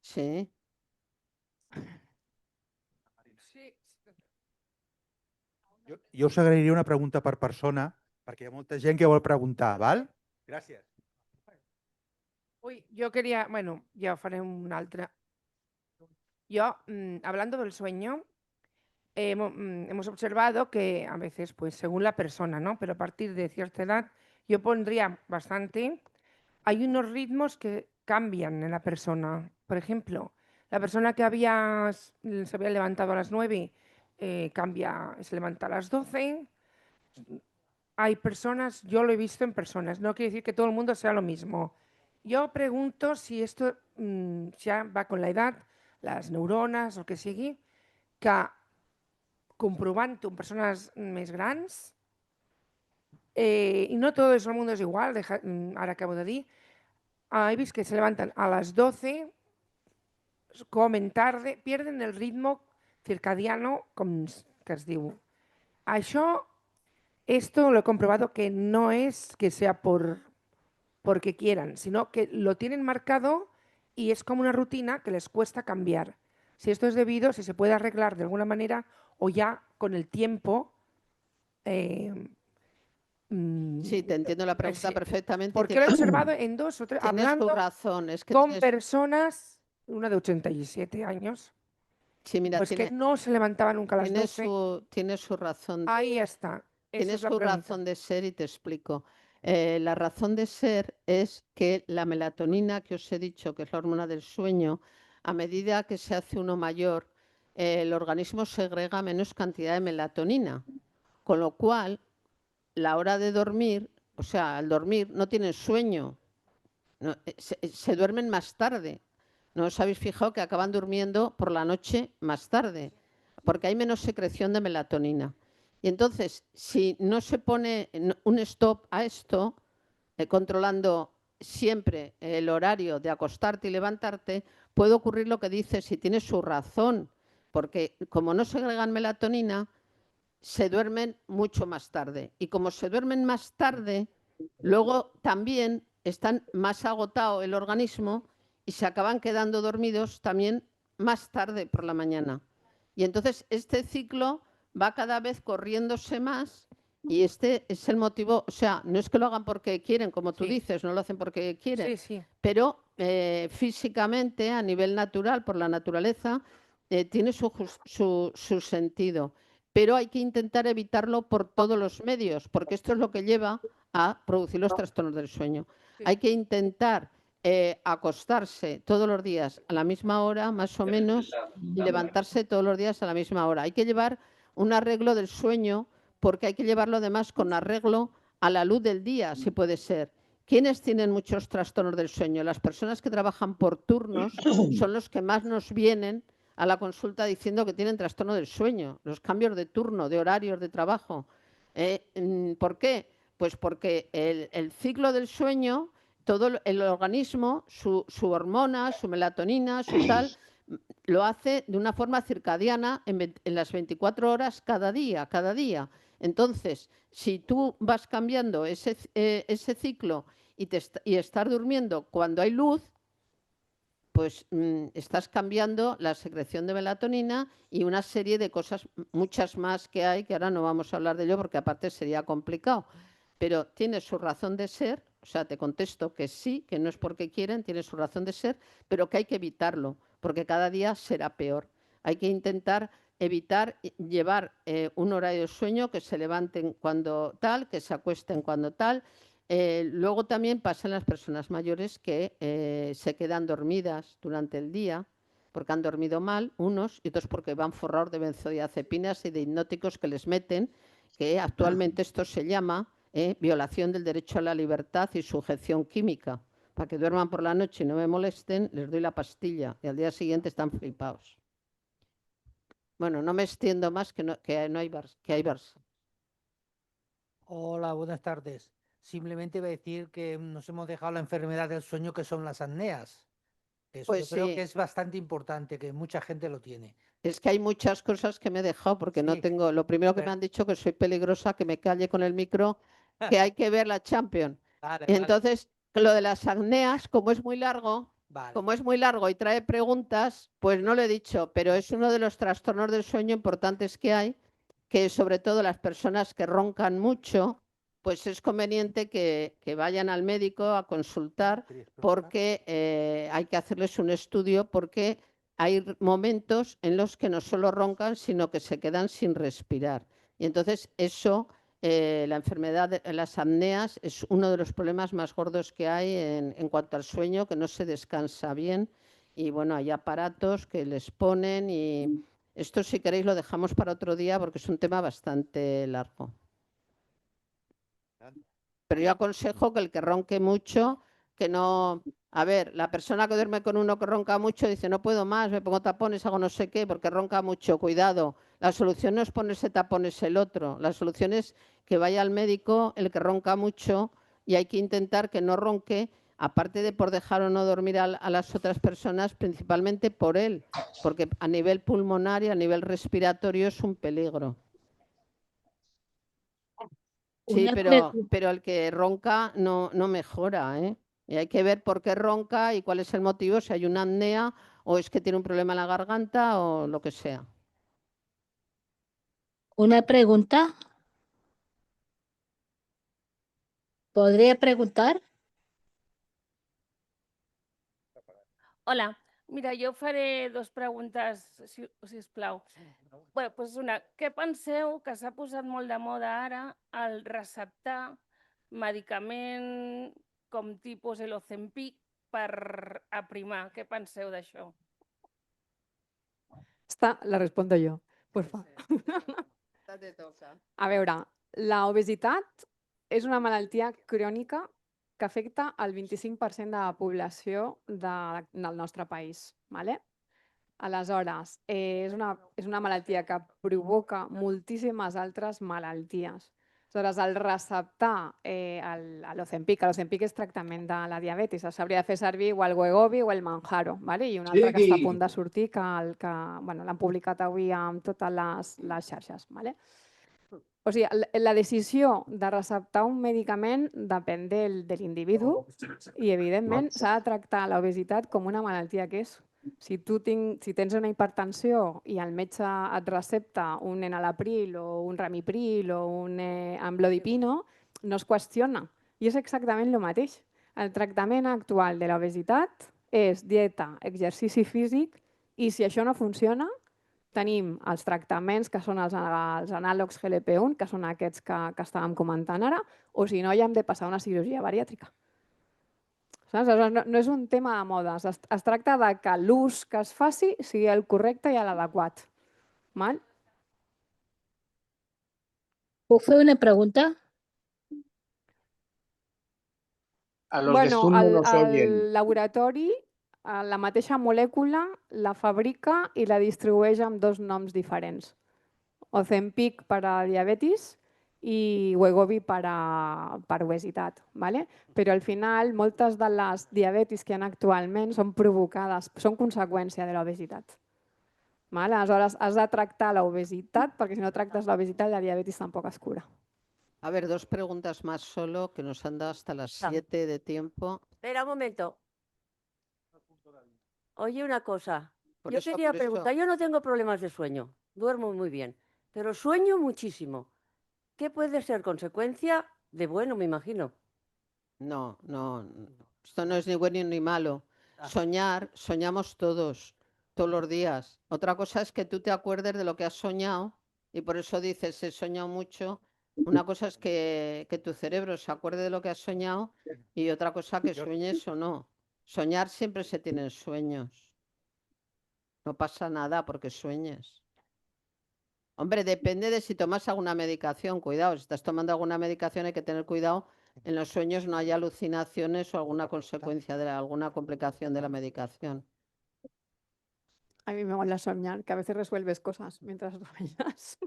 Sí. Jo us agrairia una pregunta per persona, perquè hi ha molta gent que vol preguntar, val? Gràcies. Uy, yo quería, bueno, ya faré una altra. Yo, hablando del sueño, hemos observado que a veces, pues según la persona, ¿no? Pero a partir de cierta edad, yo pondría bastante, hay unos ritmos que cambian en la persona. Por ejemplo, la persona que se había levantado a las 9, cambia, se levanta a las 12. Hay personas, yo lo he visto en personas, no quiere decir que todo el mundo sea lo mismo. Yo pregunto si esto ya va con la edad, las neurones, el que sigui, que comprovant-ho en persones més grans, y no todo el mundo es igual, ahora acabo de dir, he vist que se levantan a las 12, comen tarde, pierden el ritmo circadiano, com que es diu. Això, esto lo he comprobado que no es que sea porque quieran, sino que lo tienen marcado y es como una rutina que les cuesta cambiar. Si esto es debido, si se puede arreglar de alguna manera o ya con el tiempo. Sí, te entiendo la pregunta sí, perfectamente. Porque lo he observado en 2 o 3, Tienes hablando tu razón. Es que con tienes... personas, una de 87 años, Sí, mira, pues que no se levantaba nunca a las 12. Tiene su razón. Ahí está. Esa Tienes es la su pregunta. razón de ser y te explico. La razón de ser es que la melatonina que os he dicho, que es la hormona del sueño, a medida que se hace uno mayor, el organismo segrega menos cantidad de melatonina, con lo cual la hora de dormir, o sea, al dormir no tienen sueño, se duermen más tarde. ¿No os habéis fijado que acaban durmiendo por la noche más tarde? Porque hay menos secreción de melatonina. Y entonces, si no se pone un stop a esto, controlando siempre el horario de acostarte y levantarte, puede ocurrir lo que dices y tiene su razón, porque como no segregan melatonina, se duermen mucho más tarde. Y como se duermen más tarde, luego también están más agotado el organismo y se acaban quedando dormidos también más tarde por la mañana. Y entonces este ciclo va cada vez corriéndose más y este es el motivo, o sea, no es que lo hagan porque quieren, como tú Sí. dices, no lo hacen porque quieren, Sí, sí. pero físicamente, a nivel natural, por la naturaleza, tiene su sentido. Pero hay que intentar evitarlo por todos los medios, porque esto es lo que lleva a producir los trastornos del sueño. Sí. Hay que intentar acostarse todos los días a la misma hora, más o menos, y levantarse todos los días a la misma hora. Hay que llevar un arreglo del sueño, porque hay que llevarlo además con arreglo a la luz del día, si puede ser. ¿Quiénes tienen muchos trastornos del sueño? Las personas que trabajan por turnos son los que más nos vienen a la consulta diciendo que tienen trastorno del sueño, los cambios de turno, de horarios de trabajo. ¿Por qué? Pues porque el ciclo del sueño, todo el organismo, su hormona, su melatonina, su tal, lo hace de una forma circadiana en las 24 horas cada día, cada día. Entonces, si tú vas cambiando ese ciclo y estás durmiendo cuando hay luz, pues estás cambiando la secreción de melatonina y una serie de cosas, muchas más que hay, que ahora no vamos a hablar de ello porque aparte sería complicado. Pero tiene su razón de ser, o sea, te contesto que sí, que no es porque quieren, tiene su razón de ser, pero que hay que evitarlo, porque cada día será peor. Hay que intentar evitar llevar un horario de sueño, que se levanten cuando tal, que se acuesten cuando tal. Luego también pasan las personas mayores que se quedan dormidas durante el día porque han dormido mal, unos, y otros porque van forrados de benzodiazepinas y de hipnóticos que les meten, que actualmente esto se llama violación del derecho a la libertad y sujeción química. Para que duerman por la noche y no me molesten, les doy la pastilla y al día siguiente están flipados. Bueno, no me extiendo más, que hay Barça. Hola, buenas tardes. Simplemente iba a decir que nos hemos dejado la enfermedad del sueño, que son las apneas. Eso Pues yo creo sí. que es bastante importante, que mucha gente lo tiene. Es que hay muchas cosas que me he dejado porque no Sí, tengo. Lo primero que me pero- han dicho que soy peligrosa, que me calle con el micro, que hay que ver la Champions. Vale, vale, Entonces, lo de las apneas, como es muy largo, vale. y trae preguntas, pues no lo he dicho, pero es uno de los trastornos del sueño importantes que hay, que sobre todo las personas que roncan mucho, pues es conveniente que vayan al médico a consultar porque hay que hacerles un estudio porque hay momentos en los que no solo roncan, sino que se quedan sin respirar. Y entonces eso, la enfermedad de las apneas es uno de los problemas más gordos que hay en cuanto al sueño, que no se descansa bien. Y bueno, hay aparatos que les ponen y esto, si queréis, lo dejamos para otro día porque es un tema bastante largo. Pero yo aconsejo que el que ronque mucho, que no. A ver, la persona que duerme con uno que ronca mucho dice, no puedo más, me pongo tapones, hago no sé qué, porque ronca mucho. Cuidado, la solución no es ponerse tapones el otro, la solución es que vaya al médico el que ronca mucho y hay que intentar que no ronque, aparte de por dejar o no dormir a las otras personas, principalmente por él, porque a nivel pulmonar y a nivel respiratorio es un peligro. Sí, pero el que ronca no mejora, ¿eh? Y hay que ver por qué ronca y cuál es el motivo, si hay una apnea o es que tiene un problema en la garganta o lo que sea. Una pregunta. ¿Podría preguntar? Hola, mira, jo faré dos preguntes, si us plau. Bé, doncs una, què penseu que s'ha posat molt de moda ara el receptar medicament com tipus el Ozempic per aprimar. Què penseu d'això? La respondo jo, por favor. A veure, la obesitat és una malaltia crònica que afecta el 25% de la població del nostre país. ¿Vale? Aleshores, és una malaltia que provoca moltíssimes altres malalties. Aleshores, el receptar l'Ozempic és tractament de la diabetis, s'hauria de fer servir o el Wegovy o el Manjaro, ¿vale? I un altre que està a punt de sortir, que l'han publicat avui amb totes les xarxes. ¿Vale? O sigui, la decisió de receptar un medicament depèn de l'individu i, evidentment, s'ha de tractar l'obesitat com una malaltia que és. Si tens una hipertensió i el metge et recepta un enalapril o un ramipril o un amlodipino, no es qüestiona. I és exactament el mateix. El tractament actual de l'obesitat és dieta, exercici físic, i si això no funciona, tenim els tractaments que són els anàlegs GLP-1, que són aquests que estàvem comentant ara, o si no, ja hem de passar una cirurgia bariàtrica. No és un tema de modes, es tracta de que l'ús que es faci sigui el correcte i l'adequat. ¿Puedo hacer una pregunta? A los de Zoom no nos oyen. El laboratori, la mateixa molècula, la fabrica i la distribueix amb dos noms diferents. Ozempic per a diabetis i Wegovy per obesitat. Però al final, moltes de les diabetis que hi ha actualment són provocades, són conseqüència de l'obesitat. Aleshores, has de tractar l'obesitat, perquè si no tractes l'obesitat, la diabetis tampoc es cura. A ver, 2 preguntas más solo, que nos han dado hasta las 7 de tiempo. Espera un momento. Oye, una cosa. Yo quería preguntar, yo no tengo problemas de sueño, duermo muy bien, pero sueño muchísimo. ¿Qué puede ser consecuencia de bueno, me imagino? No. Esto no es ni bueno ni malo. Soñamos todos los días. Otra cosa es que tú te acuerdes de lo que has soñado y por eso dices, he soñado mucho. Una cosa es que tu cerebro se acuerde de lo que has soñado y otra cosa que sueñes o no. Soñar siempre se tienen sueños. No pasa nada porque sueñes. Hombre, depende de si tomas alguna medicación. Cuidado, si estás tomando alguna medicación hay que tener cuidado. En los sueños no hay alucinaciones o alguna consecuencia de alguna complicación de la medicación. A mí me mola soñar, que a veces resuelves cosas mientras sueñas.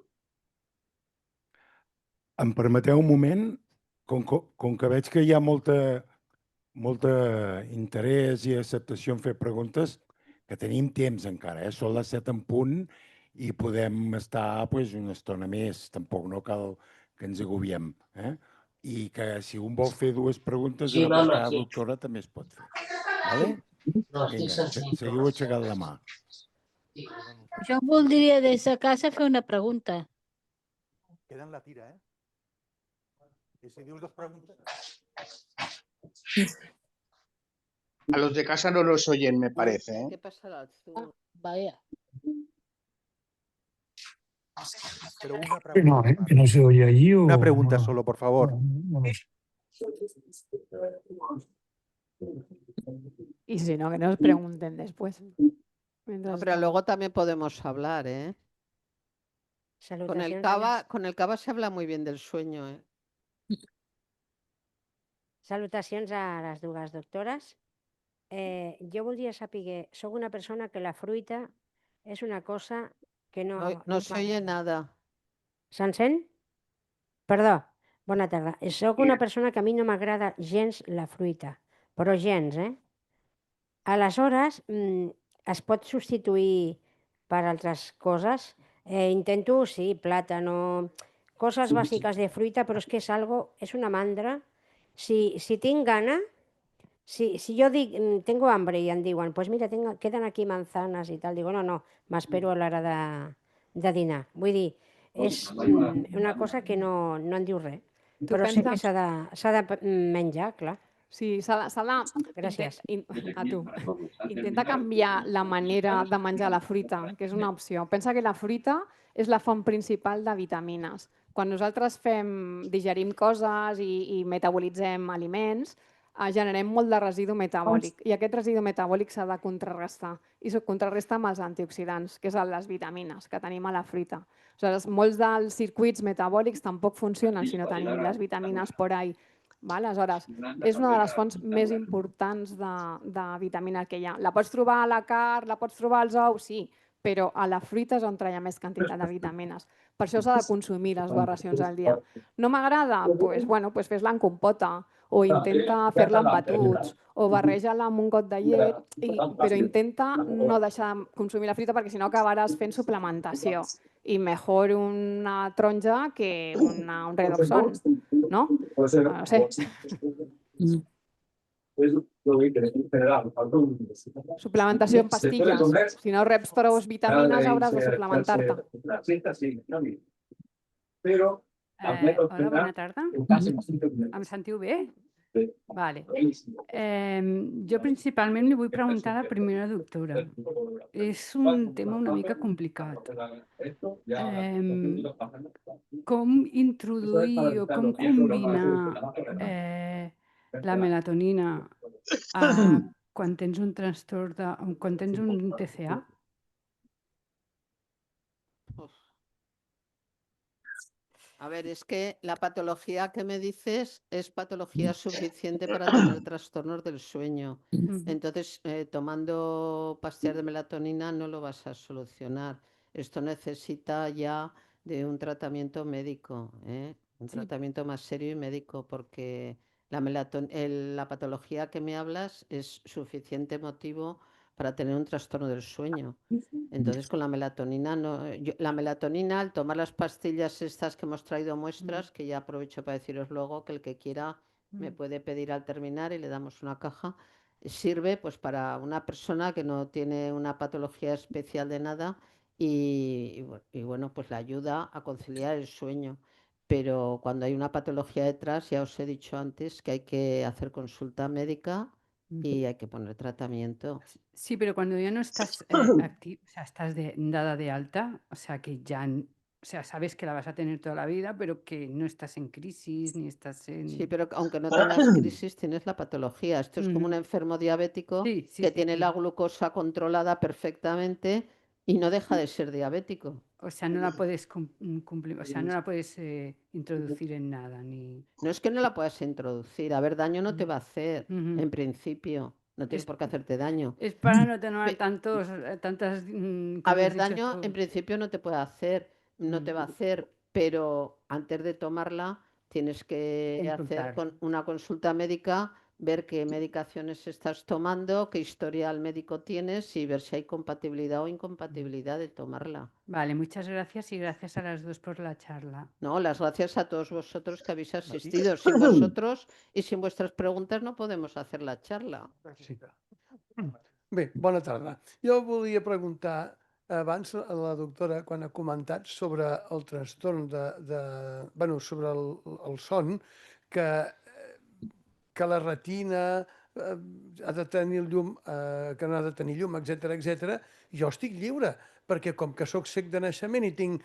Em permeteu un moment? Com que veig que hi ha molta interès i acceptació en fer preguntes, que tenim temps encara, són les 7 en punt i podem estar una estona més, tampoc no cal que ens agobiem. I que si un vol fer 2 preguntes a la vostra doctora també es pot fer. Vinga, seguiu aixecant la mà. Yo voldria des de casa fer una pregunta. Queda en la tira, I si dius 2 preguntes... A los de casa no nos oyen, me parece. ¿Qué pasa al Zoom? Vaya. Pero una pregunta. Que no se oye allí o... Una pregunta solo, por favor. Y si no, que nos pregunten después. No, pero luego también podemos hablar, Con el cava se habla muy bien del sueño, Salutacions a les dues doctores. Jo voldria saber, soc una persona que la fruita és una cosa que no... No se oye nada. Se'n sent? Perdó, bona tarda. Soc una persona que a mi no m'agrada gens la fruita, però gens, Aleshores, es pot substituir per altres coses? Intento, sí, plàtano, coses bàsiques de fruita, però és que és una mandra. Si tinc gana, si jo dic, tengo hambre i em diuen, pues mira, queden aquí manzanas i tal, digo, no, m'espero a l'hora de dinar. Vull dir, és una cosa que no em diu res, però sé que s'ha de menjar, clar. Sí, s'ha de... Gràcies. A tu. Intenta canviar la manera de menjar la fruita, que és una opció. Pensa que la fruita és la font principal de vitamines. Quan nosaltres digerim coses i metabolitzem aliments, generem molt de residu metabòlic i aquest residu metabòlic s'ha de contrarrestar i s'ho contrarresta amb els antioxidants, que són les vitamines que tenim a la fruita. Aleshores, molts dels circuits metabòlics tampoc funcionen si no tenim les vitamines por ahí. Aleshores, és una de les fonts més importants de vitamina que hi ha. La pots trobar a la carn, la pots trobar als ous, sí, però a la fruita és on hi ha més quantitat de vitamines. Per això s'ha de consumir les 2 racions al dia. No m'agrada? Doncs fes-la en compota, o intenta fer-la amb batuts, o barreja-la amb un got de llet, però intenta no deixar de consumir la fruita perquè si no acabaràs fent suplementació. I mejor una taronja que un redoxon, no? No sé. Suplementació en pastilles. Si no reps prou vitamines hauràs de suplementar-te. Hola, bona tarda. Em sentiu bé? Vale. Jo principalment li vull preguntar a la primera doctora. És un tema una mica complicat. Com introduir o com combinar la melatonina quan tens un trastorn, quan tens un TCA? A ver, es que la patología que me dices es patología suficiente para tener trastornos del sueño. Entonces, tomando pastillas de melatonina no lo vas a solucionar. Esto necesita ya de un tratamiento médico, un tratamiento más serio y médico, porque la patología que me hablas es suficiente motivo para tener un trastorno del sueño. Entonces, con la melatonina, la melatonina, al tomar las pastillas estas que hemos traído muestras, que ya aprovecho para deciros luego que el que quiera me puede pedir al terminar y le damos una caja, sirve pues para una persona que no tiene una patología especial de nada y bueno, pues le ayuda a conciliar el sueño. Pero cuando hay una patología detrás, ya os he dicho antes que hay que hacer consulta médica y hay que poner tratamiento. Sí, pero cuando ya no estás activa, o sea, estás dada de alta, o sea, que ya, o sea, sabes que la vas a tener toda la vida, pero que no estás en crisis ni estás en... Sí, pero aunque no tengas crisis, tienes la patología. Esto es como un enfermo diabético que tiene la glucosa controlada perfectamente y no deja de ser diabético. O sea, no la puedes cumplir, o sea, no la puedes introducir en nada, ni... No es que no la puedas introducir. A ver, daño no te va a hacer, en principio. No tiene por qué hacerte daño. Es para no tener tantas... A ver, daño en principio no te puede hacer, no te va a hacer, pero antes de tomarla tienes que hacer una consulta médica, ver qué medicaciones estás tomando, qué historial médico tienes y ver si hay compatibilidad o incompatibilidad de tomarla. Vale, muchas gracias y gracias a las dos por la charla. No, las gracias a todos vosotros que habéis asistido. Sin vosotros y sin vuestras preguntas no podemos hacer la charla. Sí. Bé, bona tarda. Jo volia preguntar abans a la doctora, quan ha comentat sobre el trastorn sobre el son, que la retina ha de tenir llum, que no ha de tenir llum, etc. Jo estic lliure, perquè com que sóc cec de naixement i tinc...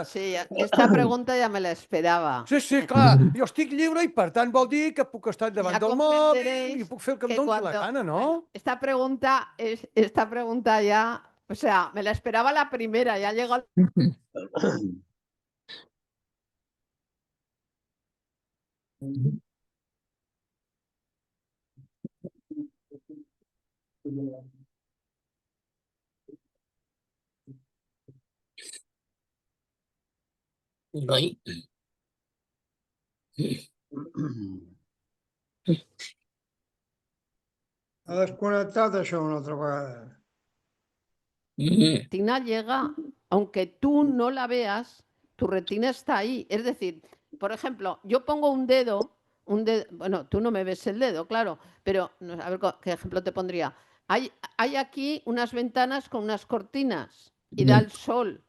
Sí, esta pregunta ja me la esperava. Sí, clar, jo estic lliure i per tant vol dir que puc estar davant del mòbil i puc fer el que em doni la gana, ¿no? Esta pregunta ya, o sea, me la esperaba la primera, ya llegó... Noi. Ha desconnectat això una altra vegada. Retina llega, aunque tú no la veas, tu retina está ahí. Es decir, por ejemplo, yo pongo un dedo, bueno, tú no me ves el dedo, claro, pero a ver qué ejemplo te pondría. Hay aquí unas ventanas con unas cortinas y da el sol.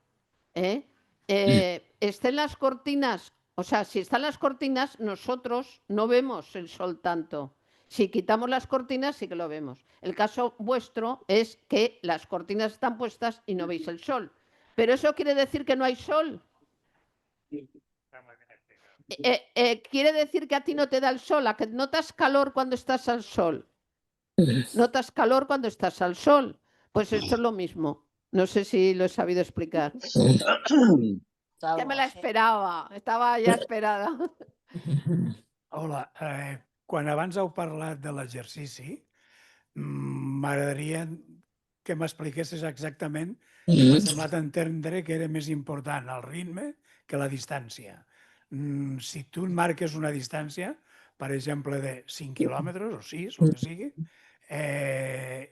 Estén las cortinas, o sea, si están las cortinas, nosotros no vemos el sol tanto. Si quitamos las cortinas, sí que lo vemos. El caso vuestro es que las cortinas están puestas y no veis el sol. Pero eso quiere decir que no hay sol. Quiere decir que a ti no te da el sol, a que notas calor cuando estás al sol. Notas calor cuando estás al sol. Pues esto es lo mismo. No sé si lo he sabido explicar. Ya me la esperava, estava ja esperada. Hola, quan abans heu parlat de l'exercici, m'agradaria que m'expliquessis exactament, m'ha semblat entendre que era més important el ritme que la distància. Si tu marques una distància, per exemple, de 5 quilòmetres o 6, el que sigui,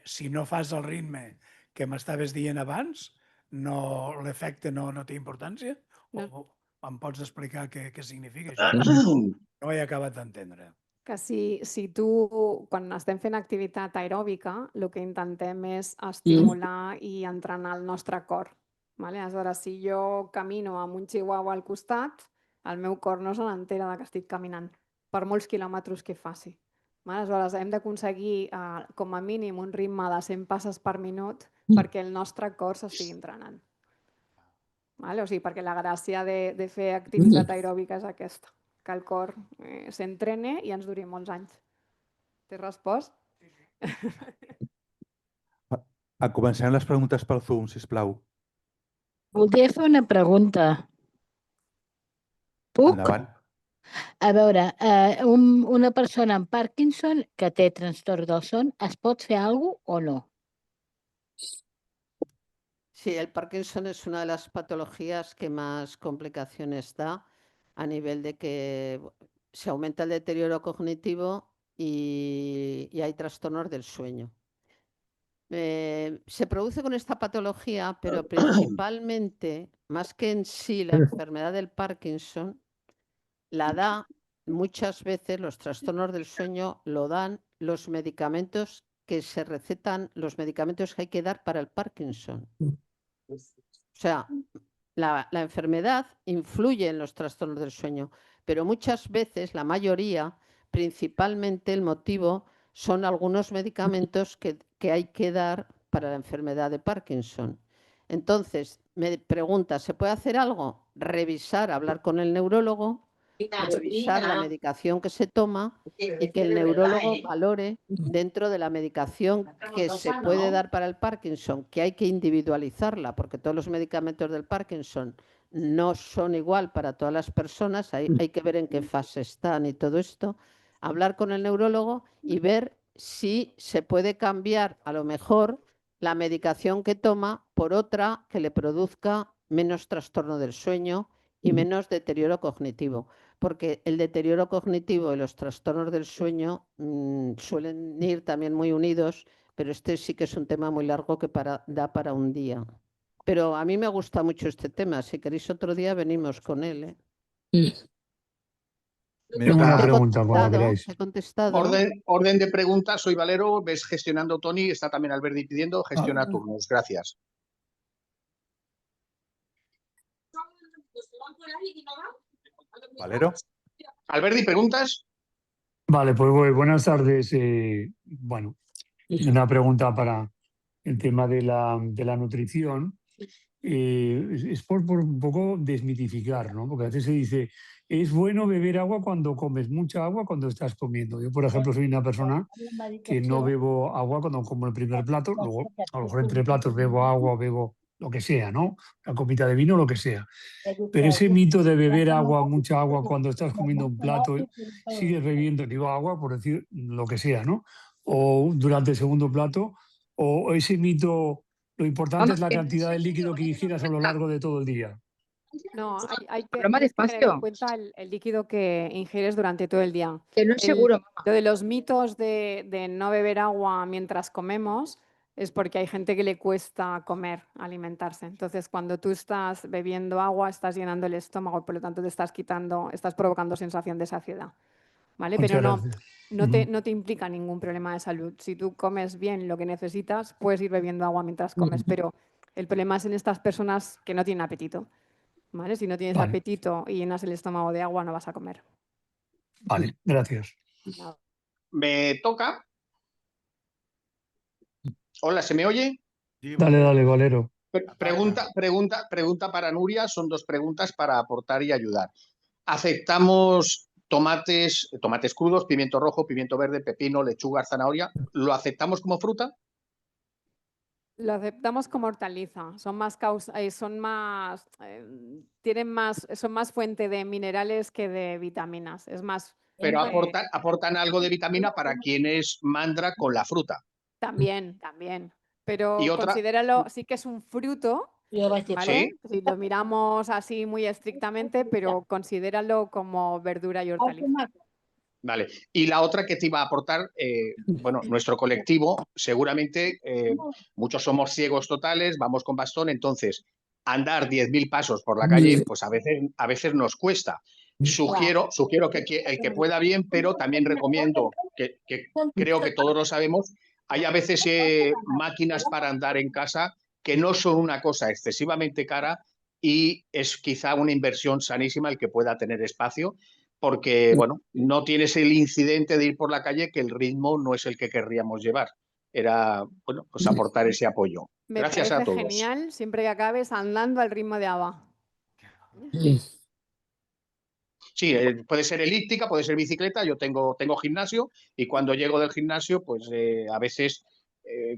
si no fas el ritme que m'estaves dient abans, l'efecte no té importància? O em pots explicar què significa això? No ho he acabat d'entendre. Que si tu, quan estem fent activitat aeròbica, el que intentem és estimular i entrenar el nostre cor. Vale? Aleshores, si jo camino amb un chihuahua al costat, el meu cor no se n'entera que estic caminant, per molts quilòmetres que faci. Vale? Aleshores, hem d'aconseguir com a mínim un ritme de 100 passes per minut perquè el nostre cor s'estigui entrenant. Vale? O sigui, perquè la gràcia de fer activitat aeròbica és aquesta, que el cor s'entrene i ens duri molts anys. T'he respost? Comencem les preguntes pel Zoom, sisplau. Voldria fer una pregunta. Puc? Endavant. A veure, una persona amb Parkinson que té trastorn del son, es pot fer alguna cosa o no? Sí, el Parkinson es una de las patologías que más complicaciones da a nivel de que se aumenta el deterioro cognitivo y hay trastornos del sueño. Se produce con esta patología, pero principalmente, más que en sí la enfermedad del Parkinson, la da muchas veces, los trastornos del sueño lo dan los medicamentos que se recetan, los medicamentos que hay que dar para el Parkinson. O sea, la enfermedad influye en los trastornos del sueño, pero muchas veces, la mayoría, principalmente el motivo son algunos medicamentos que hay que dar para la enfermedad de Parkinson. Entonces, me pregunta, ¿se puede hacer algo? Revisar, hablar con el neurólogo, revisar la medicación que se toma y que el neurólogo valore dentro de la medicación que se puede dar para el Parkinson, que hay que individualizarla, porque todos los medicamentos del Parkinson no son igual para todas las personas, hay que ver en qué fase están y todo esto, hablar con el neurólogo y ver si se puede cambiar a lo mejor la medicación que toma por otra que le produzca menos trastorno del sueño y menos deterioro cognitivo, porque el deterioro cognitivo y los trastornos del sueño suelen ir también muy unidos, pero este sí que es un tema muy largo que da para un día. Pero a mí me gusta mucho este tema, si queréis otro día venimos con él. Tengo una pregunta, cuando queráis. He contestado. Orden de preguntas, soy Valero, ves gestionando Tony, está también Alberdi pidiendo, gestiona turnos, gracias. Valero. Alberdi, ¿preguntas? Vale, pues buenas tardes. Bueno, una pregunta para el tema de la nutrición. Es por un poco desmitificar, ¿no? Porque a veces se dice, es bueno beber agua cuando comes, mucha agua cuando estás comiendo. Yo, por ejemplo, soy una persona que no bebo agua cuando como el primer plato, luego a lo mejor entre platos bebo agua o bebo lo que sea, ¿no? Una copita de vino, lo que sea. Pero ese mito de beber agua, mucha agua cuando estás comiendo un plato, sigues bebiendo, digo agua por decir lo que sea, ¿no? O durante el segundo plato, o ese mito, lo importante es la cantidad de líquido que ingieras a lo largo de todo el día. No, hay que tener en cuenta el líquido que ingieres durante todo el día. Que no es seguro, mamá. Lo de los mitos de no beber agua mientras comemos es porque hay gente que le cuesta comer, alimentarse. Entonces, cuando tú estás bebiendo agua, estás llenando el estómago y por lo tanto te estás provocando sensación de saciedad. ¿Vale? Muchas Pero gracias. no te implica ningún problema de salud. Si tú comes bien lo que necesitas, puedes ir bebiendo agua mientras comes, pero el problema es en estas personas que no tienen apetito. ¿Vale? Si no tienes apetito y llenas el estómago de agua, no vas a comer. Vale, gracias. No. ¿Me toca? Hola, ¿se me oye? Dale, Valero. Pregunta para Nuria, son dos preguntas para aportar y ayudar. ¿Aceptamos tomates crudos, pimiento rojo, pimiento verde, pepino, lechuga, zanahoria? ¿Lo aceptamos como fruta? Lo aceptamos como hortaliza. Son más fuente de minerales que de vitaminas. Es más. Pero aportan algo de vitamina para quien es mandra con la fruta. También. Pero considéralo, sí que es un fruto, ¿vale? Si lo miramos así muy estrictamente, pero considéralo como verdura y hortaliza. Vale. Y la otra que te iba a aportar, bueno, nuestro colectivo, seguramente muchos somos ciegos totales, vamos con bastón, entonces andar 10.000 pasos por la calle, pues a veces nos cuesta. Sugiero que el que pueda bien, pero también recomiendo, que creo que todos lo sabemos, hay a veces máquinas para andar en casa que no son una cosa excesivamente cara y es quizá una inversión sanísima el que pueda tener espacio, porque, bueno, no tienes el incidente de ir por la calle que el ritmo no es el que querríamos llevar. Era, bueno, pues aportar ese apoyo. Gracias a todos. Me parece genial, siempre que acabes andando al ritmo de Ava. Sí, puede ser elíptica, puede ser bicicleta. Yo tengo gimnasio y cuando llego del gimnasio, pues a veces,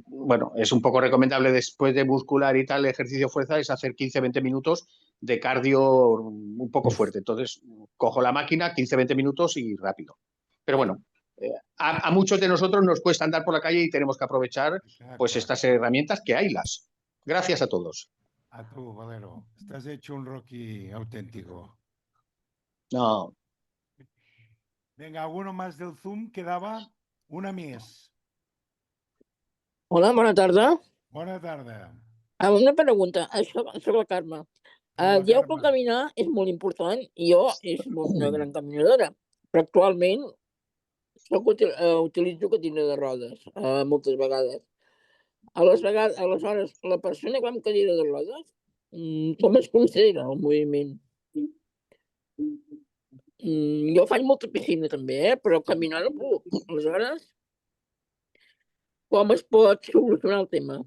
bueno, es un poco recomendable después de muscular y tal, ejercicio fuerza, es hacer 15-20 minutos de cardio un poco fuerte. Entonces, cojo la máquina, 15-20 minutos y rápido. Pero bueno, a muchos de nosotros nos cuesta andar por la calle y tenemos que aprovechar pues estas herramientas que haylas. Gracias a todos. A tú, Valero. Estás hecho un Rocky auténtico. No. Venga, alguno más del Zoom, quedava una més. Hola, bona tarda. Bona tarda. Una pregunta, soc la Carme. Dieu que el caminar és molt important i jo és una gran caminadora, però actualment utilitzo cadira de rodes moltes vegades. Aleshores, la persona que va amb cadira de rodes, com es considera el moviment? Jo faig molta piscina també, però caminar no puc. Aleshores, com es pot solucionar el tema?